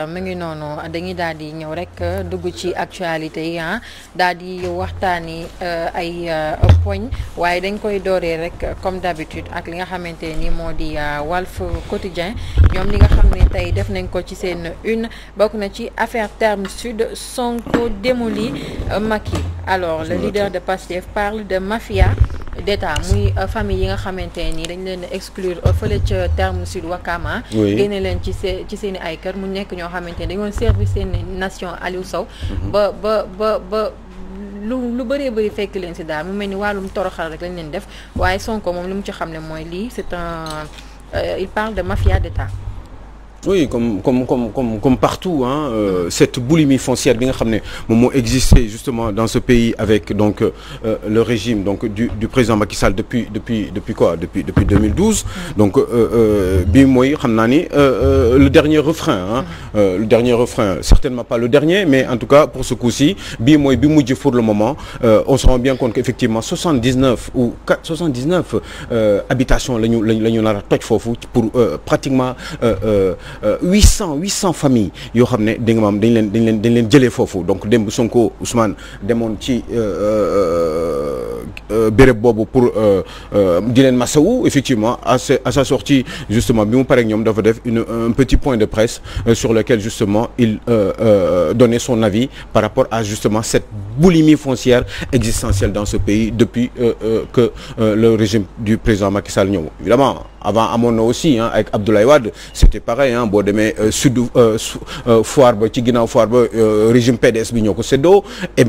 mu ngi noonu dañuy daal di ñëw rek dugg ci actualité yi daal di waxtaani ay poñ waaye dañ koy dooree rek comme d'habitude ak li nga xamante ni moo di Walf Quotidien ñoom li nga xam ne tey def nañ ko ci seen une bokk na ci affaire Terme Sud Sonko démoli Macky. Alors le leader de Pastef parle de mafia d'État muy famille yi nga xamante ni dañ leen exclure fële ca Terme Sud Wakama génne leen ci seen ay kër mu nekk ñoo xamante ni dañoon service seen nation Aliou Sow ba lu bëree bëri fekk leen si daal mu mel ni wàllum toroxal rek lañ leen def waaye Sonko moom li mu ci xam ne mooy lii c'est il parle de mafia d'État. Oui, comme partout, hein, cette boulimie foncière bi nga xam ne moom moo existé justement dans ce pays avec donc le régime donc du président Macky Sall depuis 2012. Donc bi mooy xam naa ni le dernier refrain, le dernier refrain, certainement pas le dernier, mais en tout cas pour ce coup-ci bi mooy bi mujj pour le moment. On se rend bien compte qu'effectivement 79 habitations la ñu nar a toj foofu pour pratiquement 800 familles yoo xam ne da nga maam dañ leen jëlee foofu donc démb Sonko Ousmane demoon ci béréb boobu pour di leen masawu effectivement à sa sortie justement bi mu pare ak ñoom dafa def un petit point de presse sur lequel justement il donnait son avis par rapport à justement cette boulimie foncière existentielle dans ce pays depuis que le régime du président Macky Sall ñëw. Évidemment avant amoon na aussi avec Abdoulaye Wade c'était pareil boo demee sud foire ba ci ginnaaw foire ba régime PDS bi ñoo ko séddoo et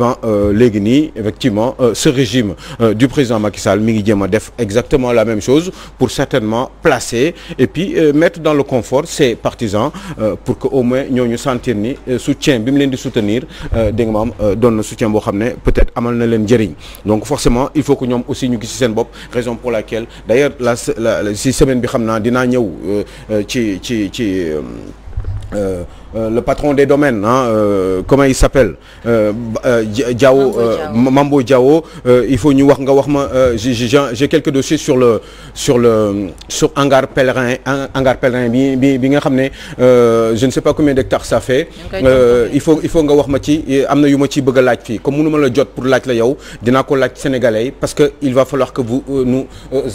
léegi nii effectivement ce régime du président Macky Sall mi ngi jéem a def exactement la même chose pour certainement placer et puis mettre dans le confort ses partisans pour que au moins ñooñu sentir ni soutien bi mu leen di soutenir dégg nga maam doon na soutien boo xam ne peut-être amal na leen njëriñ donc forcément il faut que ñoom aussi ñu gis ci seen bopp raison pour laquelle d'ailleurs si semaine bi xam naa dinaa ñëw le patron des domaines comment il s'appelle Diao Mambo Diao il faut ñu wax nga wax ma j'ai quelques dossiers sur hangar pèlerin bi nga xam ne je ne sais pas combien d'hectares ça fait il faut nga wax ma ci am na yu ma ci bëgg a laaj fii comme mënu ma la jot pour laaj la yow dinaa ko laaj sénégalais parce que il va falloir que vous nous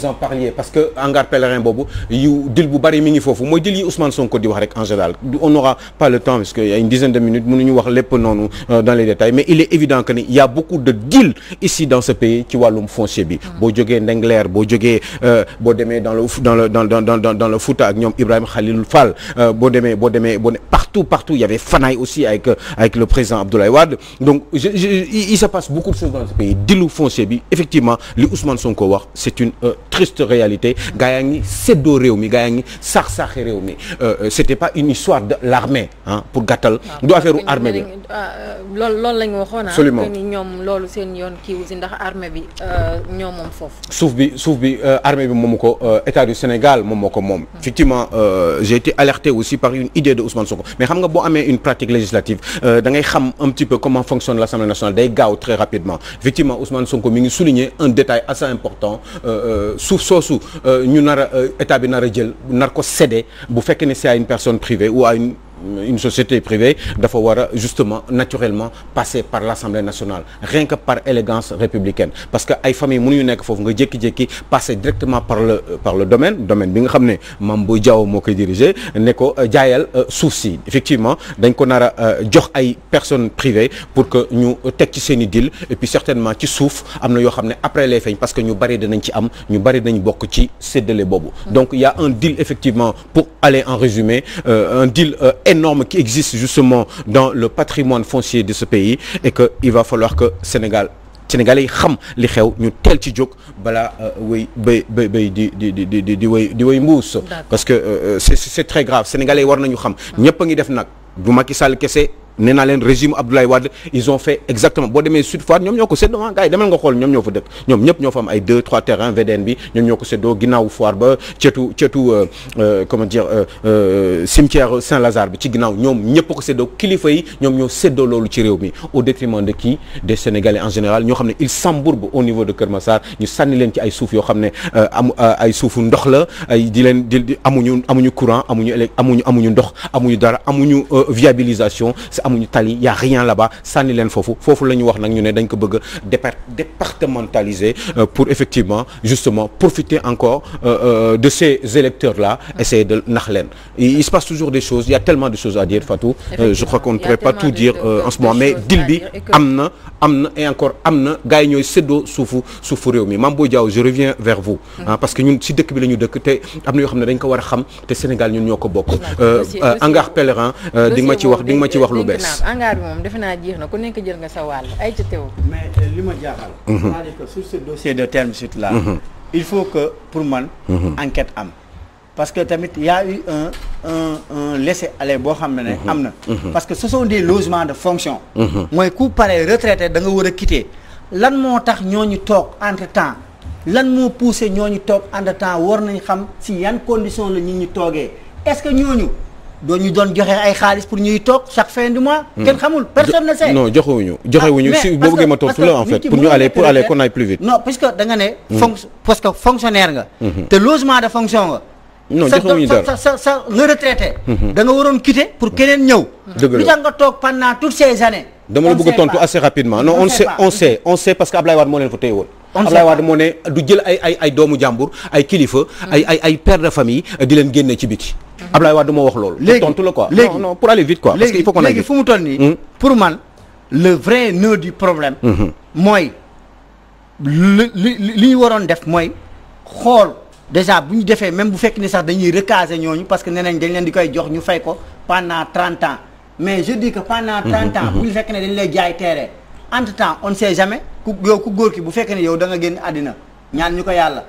en parliez parce que hangar pèlerin boobu yu dil bu bari mi ngi foofu mooy dil yi Ousmane Sonko di wax rek en général on n'aura pas le temps parce qu'il y a une dizaine de minutes mënuñu wax lépp noonu dans les détails mais il est évident que ni il y a beaucoup de deals ici dans ce pays ci wàllum foncier bi boo jógee Ndengler boo jógee boo demee dans le Fouta ak ñoom Ibrahima Khalil Fall boo demee partout il y avait Fanaye aussi avec le président Abdoulaye Wade donc il se passe beaucoup de choses dans ce pays dealu foncier bi effectivement li Ousmane Sonko wax c'est une triste réalité gaa yaa ngi séddoo réew mi gaa yaa ngi sax-saxe réew mi c'était pas une histoire de l'armée pour gàttal du affaire armée bi loolu la ñu waxoon absolument ni ñoom loolu seen yoon kiiwu si ndax armée bi ñoom moom foofu suuf bi armée bi moomu ko état du Sénégal moom moo ko moom effectivement j'ai été alerté aussi par une idée de Ousmane Sonko mais xam nga boo amee une pratique législative da ngay xam un petit peu comment fonctionne l'Assemblée nationale day gaaw très rapidement effectivement Ousmane Sonko mi ngi souligner un détail assez important suuf soosu ñu nar a état bi nar a jël nar ko céder bu fekkee ne c'est à une personne privée ou à une société privée dafa war a justement naturellement passer par l'Assemblée nationale rien que par élégance républicaine parce que ay famille mënuñu nekk foofu nga jékki-jékki passer directement par le domaine bi nga xam ne Mame Boye Diao moo koy diriger ne ko jaayal suuf si effectivement dañ ko nar a jox ay personnes privées pour que ñu teg ci seen i deal et puis certainement ci suuf am na yoo xam ne après lay feeñ parce que ñu bari danañ ci am ñu bari dañ bokk ci séddale boobu donc il y a un deal effectivement pour aller en résumé un deal énorme qui existe justement dans le patrimoine foncier de ce pays et que il va falloir que Sénégalais yi xam li xew ñu teel ci jóg balaa wéy bay di wéy mbuus parce que c'est très grave Sénégalais yi war nañu xam ñëpp a ngi def nag du Macky Sall kese nee naa leen régime Abdoulaye Wade ils ont fait exactement boo demee Sud Foire ñoom ñoo ko séddoo gars yi demal nga xool ñoom ñoo fa dëkk ñoom ñëpp ñoo fa am ay 2-3 terrains VDN bi ñoom ñoo ko séddoo ginnaaw foire ba ceetu comment dire cimetière Saint-Lazare bi ci ginnaaw ñoom ñëpp ko séddoo kilifa yi ñoom ñoo séddoo loolu ci réew mi au détriment de qui des Sénégalais en général ñoo xam ne ils s'embourbent au niveau de Kër Massar ñu sànni leen ci ay suuf yoo xam ne ay suufu ndox la ay di amuñu courant amuñu ndox amuñu dara amuñu viabilisation amuñu tali y a rien là-bas sànni leen foofu la ñu wax nag ñu ne dañ ko bëgg a départementaliser pour effectivement justement profiter encore de ces électeurs là essayer de nax leen il se passe toujours des choses il y a tellement de choses à dire Fatou je crois qu'on ne pourrait pas tout dire en ce moment mais deal bi am na et encore am na gars yi ñooy séddoo suufu réew mi Mame Boye Diao je reviens vers vous parce que ñun si dëkk bi la ñu dëkk te am na yoo xam ne dañ ko war a xam te Sénégal ñun ñoo ko bokk hangar pèlerin di nga ma ci wax lu bees hangar bi moom defe naa jeex na ku nekk jël nga sa wàll ay ca teew mais li ma jaaxal c'est-à-dire que sur ce dossier de terme suite là il faut que pour man enquête am parce que tamit y a eu un laisser-aller boo xam ne am na parce que ce sont des logements de fonction mooy ku pare retraité da nga war a quitter lan moo tax ñooñu toog entre temps lan moo poussé ñooñu toog entre temps war nañ xam si yan condition la ñi toogee est-ce que ñooñu ñu doon joxe ay xaalis pour ñuy toog chaque fin du mois. Kenn xamul personne ne sait. non joxewuñu si boo bëggee ma tontu la en fait pour ñu aller qu'on aille plus vite. non puisque da nga ne. parce que fonctionnaire nga. te logement de fonction nga. non joxewuñu dara sa nga retraité. da nga waroon quitter pour keneen ñëw. dëgg la lu tax nga toog pendant toutes ces années. dama la bëgg a tontu assez rapidement non on sait parce que Ablaye Wade moo leen fa téye woon. Ablaye Wade moo ne du jël ay doomu jàmbur ay kilifa ay père de famille di leen génne ci biti. Ablaye Wade moo wax loolu. léegi tontu la quoi léegi non pour aller vite quoi. parce que il faut qu'on aille léegi fu mu toll nii. pour man le vrai nœud du problème. mooy li ñu waroon def mooy xool déjà bu ñu defee même bu fekk ni sax dañuy recaser ñooñu parce que nee nañ dañ leen di koy jox ñu fay ko pendant 30 ans mais je dis que pendant 30 ans bu ñu fekk ne dañ lay jaay terrain entre temps on ne sait jamais ku góor ki bu fekkee ne yow da nga génn àddina ñaan ñu ko yàlla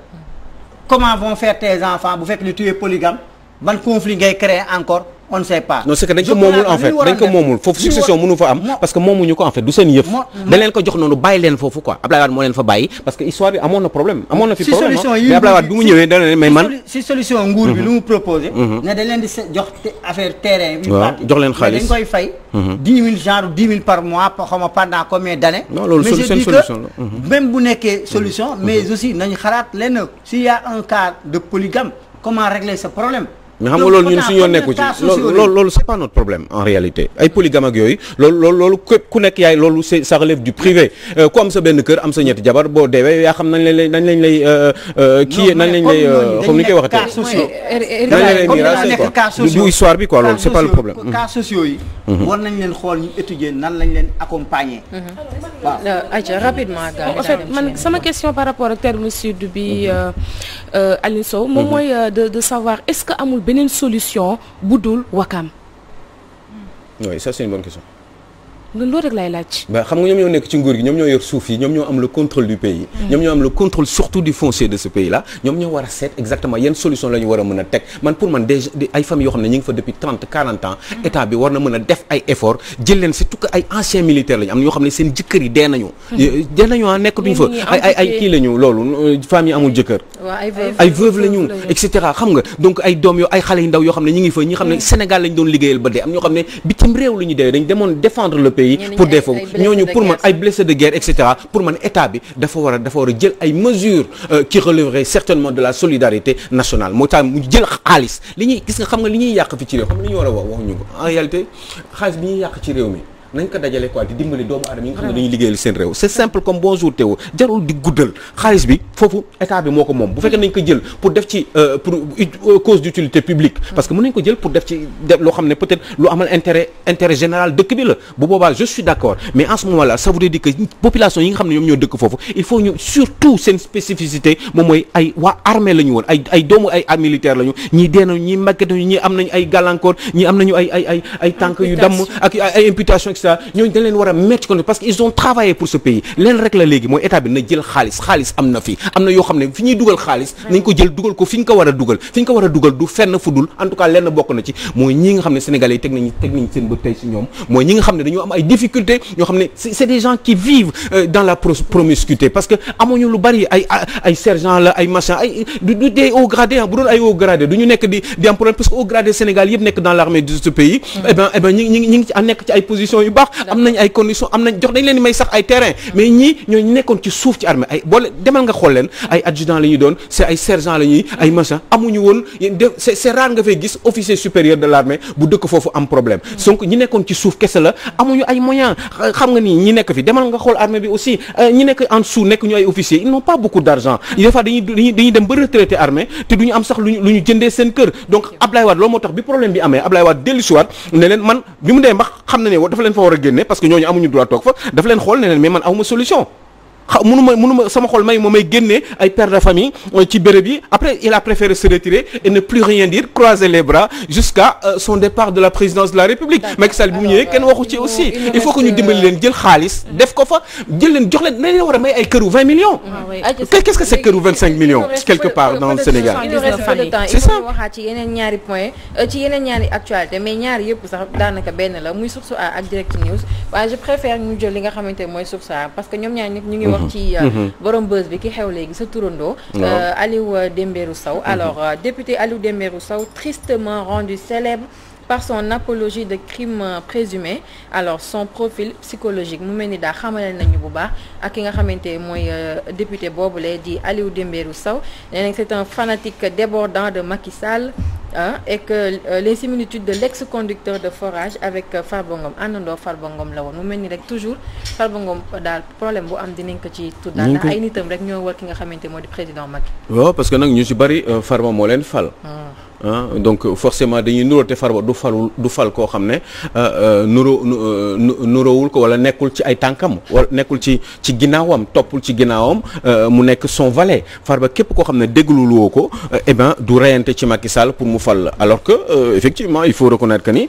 comment vont faire tes enfants bu fekk ni tu es polygame ban conflit ngay créer encore on ne sait pas. non c'est que dañ ko moomul en fait dañ ko moomul foofu succession mënu fa am parce que moomuñu ko en fait du seen yëf dañ leen ko jox noonu bàyyi leen foofu quoi Ablaye Wade moo leen fa bàyyi parce que histoire bi amoon na problème amoon na fi problème mais Ablaye Wade bi mu ñëwee dana ne mais man si solution nguur bi lu mu proposé ne dañ leen di jox affaire terrain bi waaw jox leen xaalis dañ koy fay 10 000 genre 10 000 par mois xaw ma pendant combien d'années non loolu seen solution la même bu nekkee solution mais aussi nañu xalaat lenn s'il y a un cas de polygame comment régler ce problème mais xam nga loolu ñun suñu yoon nekku ci loolu c'est pas notre problème en réalité ay polygame ak yooyu loolu ku nekk yaay loolu c'est ça relève du privé ku am sa benn kër am sa ñetti jabar boo deewee yaa xam nañ lañ lay kii nañ lañ lay comme ni koy waxatee nañ lañ lay miraas quoi du histoire bi quoi loolu c'est pas le problème cas sociaux yi war nañ leen xool ñu étudier nan lañ leen accompagner waaw Aïcha rapidement en fait man sama question par rapport ak terme sud bi Aliou Sow moom mooy de savoir est-ce que amul beneen solution bu dul Wakam. oui ça c'est une bonne question. loolu rek lay laaj. ba xam nga ñoom ñoo nekk ci nguur gi ñoom ñoo yor suuf yi ñoom ñoo am le contrôle du pays. ñoom ñoo am le contrôle surtout du foncier de ce pays là ñoom ñoo war a seet exactement yan solution la ñu war a mën a teg man pour man déjà ay familles yoo xam ne ñu ngi fa depuis 30-40 ans. état bi war na mën a def ay efforts jël leen surtout que ay anciens militaires lañu am na ñoo xam ne seen jëkkër yi dee nañu. dee nañu ah nekkatuñu fa ay kii lañu loolu famille amul jëkkër. ay veuve lañu et cetera xam nga donc ay doom yoo ay xale yu ndaw yoo xam ne ñu ngi fa ñi xam ne Sénégal lañ doon liggéeyal ba dee am ñoo xam ne bitim réew la ñu dee dañ demoon défendre le pays pour def foofu ñooñu pour man ay blessés de guerre et cetera pour man état bi dafa war a jël ay mesures qui relèveraient certainement de la solidarité nationale moo tax mu jël xaalis li ñuy gis nga xam nga li ñuy yàq fi ci réew xam nga li ñu war a waxuñu ko en réalité xaalis bi ñuy yàq ci réew mi nañ ko dajale quoi di dimbali doomu aadama yi nga xam ne dañuy liggéeyal seen réew c'est simple comme bonjour Théo jarul di guddal xaalis bi foofu état bi moo ko moom bu fekkee nañ ko jël pour def ci pour cause d'utilité publique parce que mën nañ ko jël pour def loo xam ne peut-être lu amal intérêt général dëkk bi la bu boobaa je suis d'accord mais en ce moment là ça voudrait dire que population yi nga xam ne ñoom ñoo dëkk foofu il faut ñu surtout seen spécificité moom mooy ay waa armée la ñu woon ay doomu ay militaire la ñu ñii dee nañu ñii màgget nañu ñii am nañu ay gàllankoor ñii am nañu ay tànk yu damm ak ay imputation ça ñooñu dañ leen war a mettre ko parce que ils ont travaillé pour ce pays leen rek la léegi mooy état bi na jël xaalis am na fi am na yoo xam ne fi ñuy dugal xaalis nañ ko jël dugal ko fi ñu ko war a dugal du fenn fu dul en tout cas lenn bokk na ci mooy ñi nga xam ne sénégalais yi teg nañ seen bët tey ci ñoom mooy ñi nga xam ne dañoo am ay difficultés ñoo xam ne c'est des gens qui vivent dans la promiscuité parce que amuñu lu bari ay sergent la ay machin ay du des hauts gradés bu doon ay hauts gradés du ñu nekk di am problème parce que hauts gradés Sénégal yëpp nekk dans l'armée de ce pays eh ben ñi ngi nekk ci ay positions yu baax am nañ ay conditions am nañ jox dañ leen di may sax ay terrain mais ñii ñooñu nekkoon ci suuf ci armée ay boole demal nga xool leen ay adjudant la ñuy doon c'est ay sergent la ñuy ay machin amuñu woon c'est rare nga fay gis officier supérieur de l'armée bu dëkk foofu am problème donc ñi nekkoon ci suuf kese la amuñu ay moyens xam nga ni ñi nekk fi demal nga xool armée bi aussi ñi nekk en dessous nekk ñu ay officiers ils n'ont pas beaucoup d'argent des fois dañuy dem ba retraité armée te duñu am sax lu ñu jëndee seen kër donc Ablaye Wade loolu moo tax bi problème bi amee Ablaye Wade dellu si waat ne leen man bi mu dee mbax xam na ne dafa leen fa war a génne parce que ñooñu amuñu droit toog fa dafa leen xool ne leen mais man awuma solution mënuma sama xol may génne ay pères de famille ci béréb yi après il a préféré se retirer et ne plus rien dire croiser les bras jusqu'à son départ de la présidence de la République Macky Sall bi mu ñëwee kenn waxu ci aussi il faut que ñu dimbali leen jël xaalis def ko fa jël leen jox leen nañ la war a may ay këru 20 millions qu'est-ce que c'est këru 25 millions quelque part dans le Sénégal c'est ça waxaat ci yeneen ñaari point ci yeneen ñaari actualité mais ñaari yëpp sax daanaka benn la muy Source A ak Direct News waaye je préfère ñu jël li nga xamante mooy Source A parce que ñoom ñaar ñëpp ñu ngi wax ci borom buzz bi ki xew léegi sa turandoo Aliou Dembourou Sow alors député Aliou Dembourou Sow tristement rendu célèbre par son apologie de crime présumé alors son profil psychologique mu mel ni daa xamale nañu bu baax ak ki nga xamante mooy député boobule di Aliou Dembourou Sow nee nañ c'est un fanatique débordant de Macky Sall et que les similitudes de l'ex-conducteur de forage avec Farba Ngom àndandoo Farba Ngom la woon mu mel ni rek toujours Farba Ngom daal problème bu am dinañ ko ci tudd daal ay nitam rek ñoo war ki nga xamante moo di président Macky waaw parce que nag ñu ci bari Farba moo leen fal donc forcément dañuy nuróo te Farba du fal koo xam ne nuróowul ko wala nekkul ci ay tànkam wala nekkul ci ginnaawam toppul ci ginnaawam mu nekk son valet Farba képp koo xam ne déglul woo ko eh ben du reyante ci Macky Sall pour mu fal alors que effectivement il faut reconnaître que ni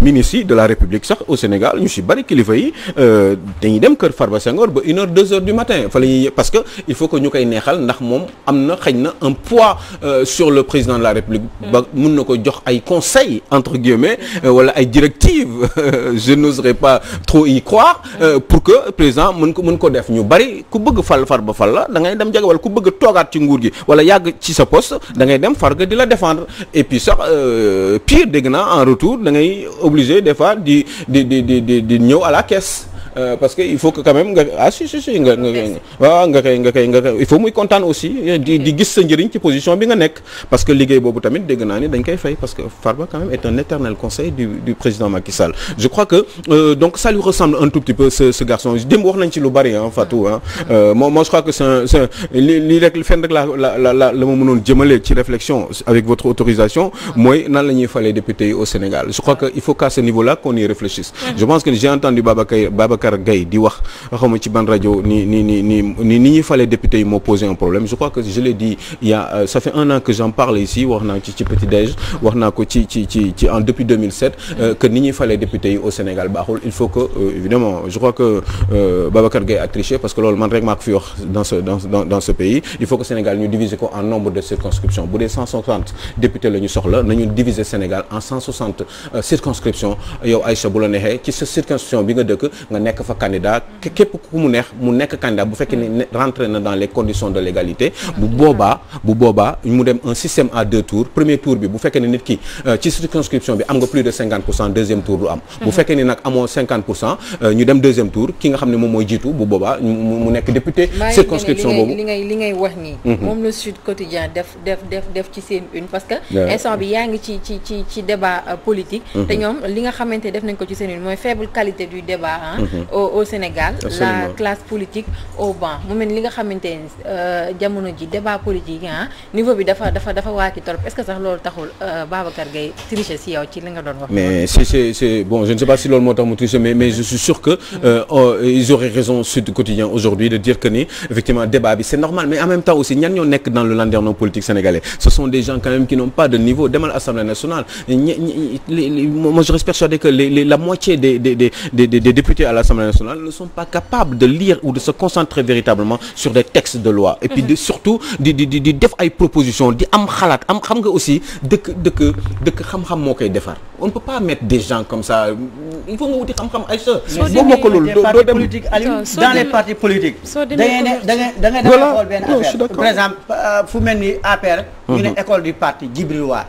ministres yi de la République sax au Sénégal ñu ci bari kilifa yi dañuy dem kër Farba Senghor ba 1h 2h du matin fa la ñuy parce que il faut que ñu koy neexal ndax moom am na xëy na un poids sur le président de la République ba mun na ko jox ay conseils entre guillemets wala ay directives je n'oserais pas trop y croire pour que président mën ko def ñu bari ku bëgg Farba fal la da ngay dem jege wala ku bëgg toogaat ci nguur gi wala yàgg ci sa poste da ngay dem Farba di la défendre et puis sax pire dégg naa en retour da ngay obligé des fois di ñëw à la caisse parce que il faut que quand même nga nga koy il faut muy kontaan aussi di gis sa njëriñ ci position bi nga nekk parce que liggéey boobu tamit dégg naa ni dañ koy fay parce que Farba quand même est un éternel conseil du président Macky Sall je crois que donc ça lui ressemble un tout petit peu ce garçon démb wax nañ ci lu bari Fatou moi je crois que c'est lii rek fenn rek la ma mënoon jëmale ci réflexion avec votre autorisation mooy nan la ñuy falee député yi au Sénégal je crois que il faut qu'à ce niveau-là qu'on y réfléchisse je pense que j'ai entendu Babacar Gaye di wax xawma ci ban rajo ni ñuy falee député yi moo posé un problème je crois que je l'ai dit il y a ça fait 1 an que j'en parle ici wax naa ci petit déj wax naa ko ci depuis 2007 que ni ñuy falee député yi au Sénégal baaxul il faut que évidemment je crois que Babacar Gaye a triché parce que loolu man rek maa ko fi wax dans ce pays il faut que Sénégal ñu diviser ko en nombre de circonscriptions bu dee 160 députés la ñu soxla nañu diviser Sénégal en 160 circonscriptions yow Aïcha bu la neexee ci sa circonscription bi nga dëkk nga nekk fa candidat képp ku mu neex mu nekk candidat bu fekkee ne rentré na dans les conditions de légalité bu boobaa mu dem un système à 2 tours premier tour bi bu fekkee ne nit ki ci circonscription bi am nga plus de 50% deuxième tour du am bu fekkee ne nag amoo 50% ñu dem deuxième tour ki nga xam ne moom mooy jiitu bu boobaa mu nekk député circonscription boobu li ngay wax nii moom le Sud Quotidien def ci seen une parce que instant bi yaa ngi ci débat politique te ñoom li nga xamante def nañ ko ci seen une mooy faible qualité du débat au Sénégal. Absolument. La classe politique au banc mu mel ni li nga xamante ni jamono ji débat politique niveau bi dafa wàcc trop est-ce que sax loolu taxul Babacar Gaye tricher si yow ci li nga doon wax. mais c'est bon je ne sais pas si loolu moo tax mu tricher mais je suis sûr que ils auraient raison Sud Quotidien aujourd'hui de dire que ni effectivement débat bi c'est normal mais en même temps aussi ñan ñoo nekk dans le landerneau politique sénégalais ce sont des gens quand même qui n'ont pas de niveau demal Assemblée nationale moi je reste persuadé que la moitié des députés à l'Assemblée nationale ne sont pas capables de lire ou de se concentrer véritablement sur des textes de loi et puis surtout di def ay propositions di am xalaat xam nga aussi dëkk xam-xam moo koy defar on ne peut pas mettre des gens comme ça il faut nga wuti xam-xam ay boo mokkalul doo dem politique Aliou dans les partis politiques da ngay xool benn affaire par exemple fu mel ni APR ñu ne école du parti Djibril War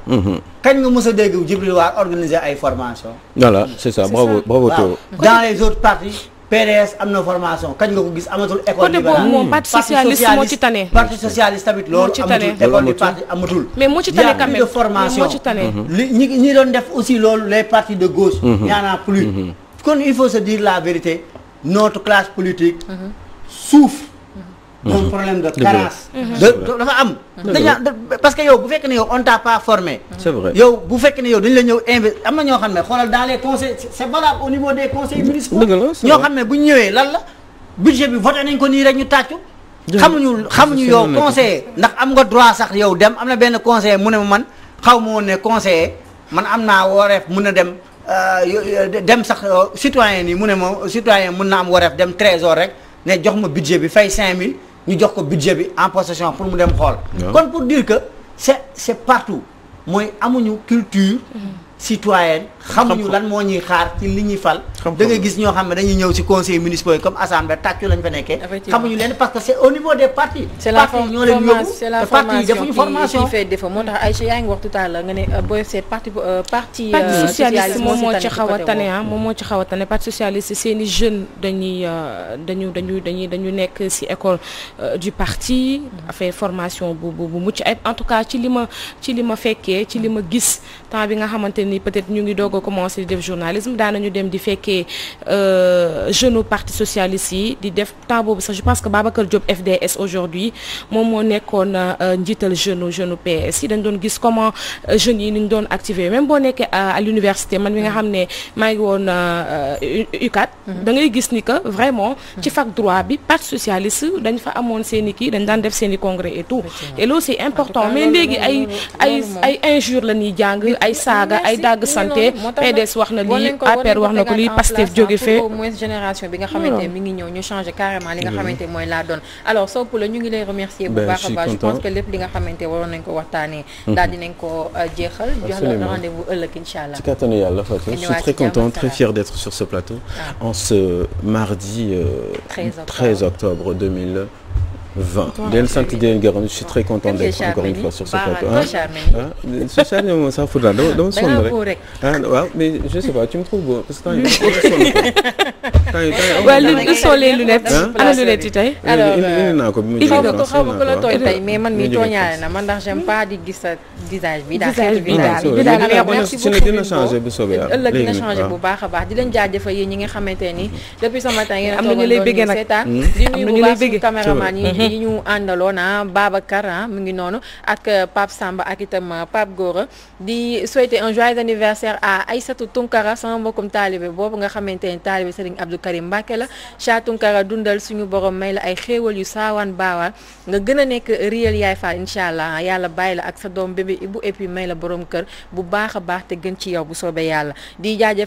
kañ nga mës a dégg Djibril War organiser ay formation voilà c'est ça bravo Théo dans les autres partis PDS am na formation kañ nga ko gis amatul école côté boobu moom parti socialiste moo ci tane parti socialiste tamit loolu amatul école du parti amatul mais moo ci tane quand même de formation moo ci tane ñi doon def aussi loolu les partis de gauche y en a plus kon il faut se dire la vérité notre classe politique souffre d'un problème de carence dafa am parce que yow bu fekkee ne yow on t'a pas formé c'est vrai yow bu fekkee ne yow dañu la ñëw investi am na ñoo xam ne xoolal dans les conseils c'est valable au niveau des conseils municipaux ñoo xam ne bu ñu ñëwee lan la budget bi voté nañ ko nii rek ñu tàccu xamuñu yow conseiller ndax am nga droit sax yow dem am na benn conseiller mu ne man xaw ma woon ne conseiller man am naa wareef mun a dem sax citoyen yi mu ne ma citoyen mun na am wareef dem trésor rek ne jox ma budget bi fay 5000 ñu jox ko budget bi en possession pour mu dem xool kon pour dire que c'est partout mooy amuñu culture citoyenne xamuñu lan moo ñuy xaar ci li ñuy fal da nga gis ñoo xam ne dañuy ñëw ci conseil municipal yi comme assemblée tàccu lañ fa nekkee xamuñu leen parce que c'est au niveau des partis partis ñoo leen yóbbu te partis defuñu formation qui fait défaut moo tax Aïcha yaa ngi wax tout à l'heure nga ne booy seet parti socialiste moom moo ci xaw a tane moom moo ci xaw a tane parti socialiste seeni jeunes dañu nekk ci école du parti fait formation bu mucc ayib en tout cas ci li ma fekkee ci li ma gis temps bi nga xamante ni peut-être ñu ngi doog a commencer di def journalisme daanañu dem di fekkee jeune parti socialiste yi di def temps boobu sax je pense que Babacar Diop FDS aujourd'hui moom moo nekkoon njiital jeune PS yi dañ doon gis comment jeunes yi ni ñu doon activer même boo nekkee à l'université man mi nga xam ne maa ngi woon UCAD da ngay gis ni que vraiment ci fac droit bi parti socialiste dañ fa amoon seen i kii dañ daan def seen i congrès et tout et loolu c'est important mais léegi ay injures la ñuy jàng ay saaga ay dagg santé PDS wax na lii APR wax na ko lii Pastef jóge fee au moins génération bi nga xamante mi ngi ñëw ñu changer carrément li nga xamante mooy la donne alors Sow Poulo ñu ngi lay remercier bu baax a baax je pense que lépp li nga xamante waroon nañ ko waxtaanee daal dinañ ko jeexal jox la rendez-vous ëllëg inchallah ci kattanu yàlla Fatou je suis très content très fier d'être sur ce plateau en ce mardi 13 octobre 2020 di leen sant di leen gërëm je suis très content d'être encore une fois sur ce plateau su charmé moom sax pour dama sonn rek waaw mais je sais pas tu me trouves beau parce que temps yi waaw li soo les lunettes ana lunettes yi tey indi naa ko bi mu xaw ma ko la tooñ tey mais man mi tooñaale na man ndax j'aime pas di gis sa visage bi dina changer bu soobee yàlla ëllëg dina changer bu baax a baax di leen jaajëfal yéen ñi nga xamante ni depuis ce matin yéen a toogoon doon seetaan di nuyu bu baax suñu caméraman yi ñu àndaloon Babacar mu ngi noonu ak Pape Samba ak itam Pape Gora di souhaiter un joyeux anniversaire à Aïssatou Tunkara sama mbokkum taalibe boobu nga xamante ni taalibe Serigne Abdou Karim Mbacké la Cha Tunkara dundal suñu borom may la ay xéewal yu saawaan baawaan nga gën a nekk réel yaay faal incha allah yàlla bàyyi la ak sa doom bébé Ibou et puis may la borom kër bu baax a baax te gën ci yow bu soobee yàlla di jaajëfal